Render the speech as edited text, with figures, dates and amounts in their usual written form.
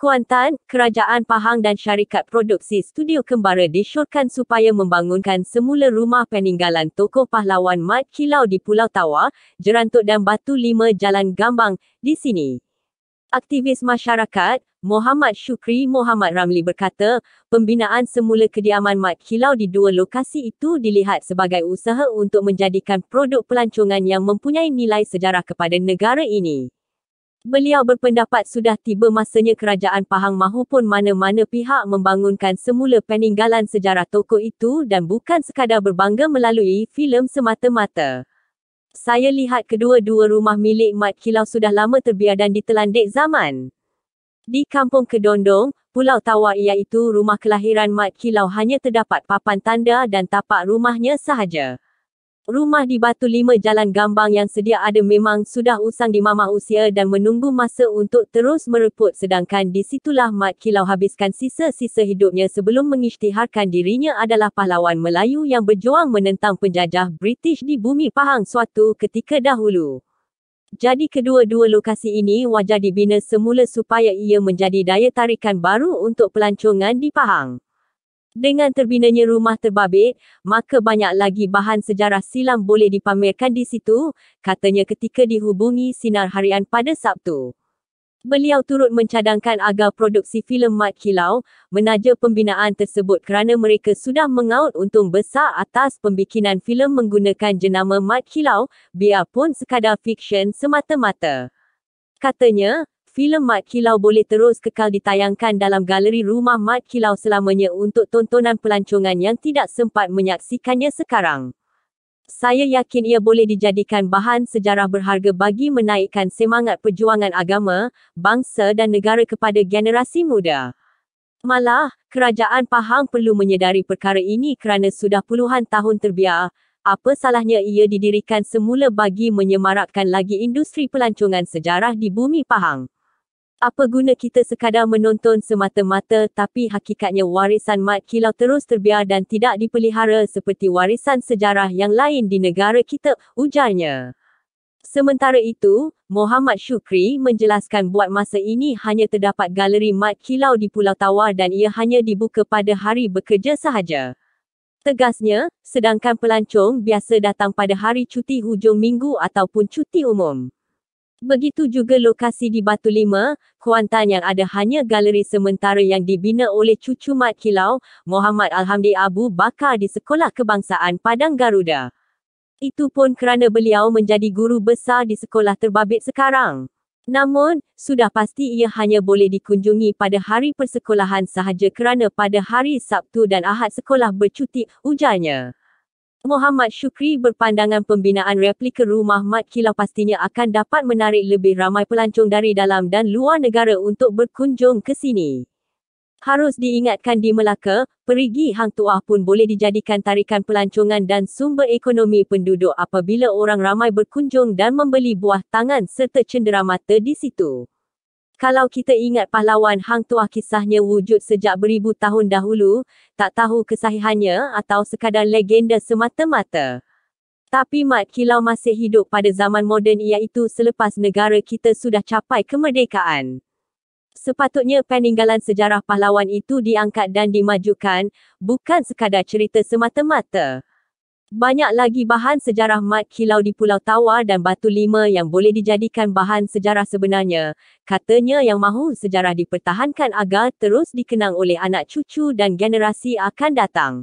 Kuantan, Kerajaan Pahang dan syarikat produksi studio kembara disyorkan supaya membangunkan semula rumah peninggalan tokoh pahlawan Mat Kilau di Pulau Tawar, Jerantuk dan Batu 5 Jalan Gambang, di sini. Aktivis masyarakat, Muhammad Syukri Muhammad Ramli berkata, pembinaan semula kediaman Mat Kilau di dua lokasi itu dilihat sebagai usaha untuk menjadikan produk pelancongan yang mempunyai nilai sejarah kepada negara ini. Beliau berpendapat sudah tiba masanya kerajaan Pahang mahupun mana-mana pihak membangunkan semula peninggalan sejarah tokoh itu dan bukan sekadar berbangga melalui filem semata-mata. Saya lihat kedua-dua rumah milik Mat Kilau sudah lama terbiar dan ditelan dek zaman. Di Kampung Kedondong, Pulau Tawar iaitu rumah kelahiran Mat Kilau hanya terdapat papan tanda dan tapak rumahnya sahaja. Rumah di Batu 5 Jalan Gambang yang sedia ada memang sudah usang dimamah usia dan menunggu masa untuk terus mereput sedangkan di situlah Mat Kilau habiskan sisa-sisa hidupnya sebelum mengisytiharkan dirinya adalah pahlawan Melayu yang berjuang menentang penjajah British di bumi Pahang suatu ketika dahulu. Jadi kedua-dua lokasi ini wajar dibina semula supaya ia menjadi daya tarikan baru untuk pelancongan di Pahang. Dengan terbinanya rumah terbabit, maka banyak lagi bahan sejarah silam boleh dipamerkan di situ, katanya ketika dihubungi Sinar Harian pada Sabtu. Beliau turut mencadangkan agar produksi filem Mat Kilau menaja pembinaan tersebut kerana mereka sudah mengaut untung besar atas pembikinan filem menggunakan jenama Mat Kilau, biarpun sekadar fiksyen semata-mata. Katanya, filem Mat Kilau boleh terus kekal ditayangkan dalam galeri rumah Mat Kilau selamanya untuk tontonan pelancongan yang tidak sempat menyaksikannya sekarang. Saya yakin ia boleh dijadikan bahan sejarah berharga bagi menaikkan semangat perjuangan agama, bangsa dan negara kepada generasi muda. Malah, kerajaan Pahang perlu menyedari perkara ini kerana sudah puluhan tahun terbiar. Apa salahnya ia didirikan semula bagi menyemarakkan lagi industri pelancongan sejarah di bumi Pahang? Apa guna kita sekadar menonton semata-mata tapi hakikatnya warisan Mat Kilau terus terbiar dan tidak dipelihara seperti warisan sejarah yang lain di negara kita, ujarnya. Sementara itu, Muhammad Syukri menjelaskan buat masa ini hanya terdapat galeri Mat Kilau di Pulau Tawar dan ia hanya dibuka pada hari bekerja sahaja. Tegasnya, sedangkan pelancong biasa datang pada hari cuti hujung minggu ataupun cuti umum. Begitu juga lokasi di Batu 5, Kuantan yang ada hanya galeri sementara yang dibina oleh cucu Mat Kilau, Muhammad Alhamdi Abu Bakar di Sekolah Kebangsaan Padang Garuda. Itu pun kerana beliau menjadi guru besar di sekolah terbabit sekarang. Namun, sudah pasti ia hanya boleh dikunjungi pada hari persekolahan sahaja kerana pada hari Sabtu dan Ahad sekolah bercuti, ujarnya. Muhammad Syukri berpandangan pembinaan replika rumah Mat Kilau pastinya akan dapat menarik lebih ramai pelancong dari dalam dan luar negara untuk berkunjung ke sini. Harus diingatkan di Melaka, perigi Hang Tuah pun boleh dijadikan tarikan pelancongan dan sumber ekonomi penduduk apabila orang ramai berkunjung dan membeli buah tangan serta cenderamata di situ. Kalau kita ingat pahlawan Hang Tuah kisahnya wujud sejak beribu tahun dahulu, tak tahu kesahihannya atau sekadar legenda semata-mata. Tapi Mat Kilau masih hidup pada zaman moden iaitu selepas negara kita sudah capai kemerdekaan. Sepatutnya peninggalan sejarah pahlawan itu diangkat dan dimajukan, bukan sekadar cerita semata-mata. Banyak lagi bahan sejarah Mat Kilau di Pulau Tawar dan Batu 5 yang boleh dijadikan bahan sejarah sebenarnya, katanya yang mahu sejarah dipertahankan agar terus dikenang oleh anak cucu dan generasi akan datang.